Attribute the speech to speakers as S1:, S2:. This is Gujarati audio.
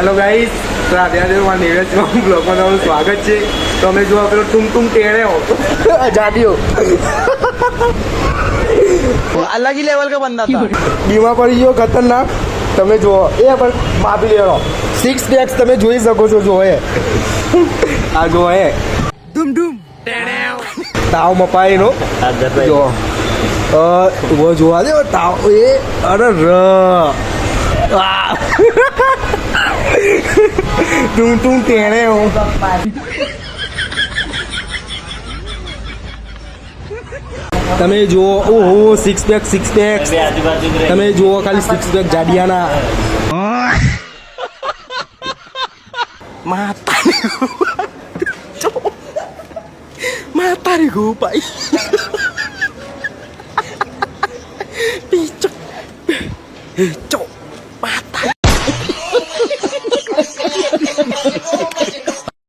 S1: Hello guys, Radhe Radhe. મારા નીરજમાં બ્લોગમાં તમારું સ્વાગત છે. તો અમે જો પેલો ટૂંગ ટેણ્યો જાડ્યો
S2: अलग ही लेवल का बंदा था.
S1: બીમાર પડી ગયો ખતરનાક. તમે જુઓ એ પણ માપી લેવાનો 6 પેક્સ તમે જોઈ શકો છો. જો એ આ જો એ
S2: धूम धूम.
S1: તાવ મપાઈનો જો ઉભો જોવા દે તાવ એ અરે ર ટૂંગ ટેણે તમે જુઓ ઓહો 6 પેક તમે જુઓ ખાલી 6 પેક જાડિયાના માતારી ગો ભાઈ પીચો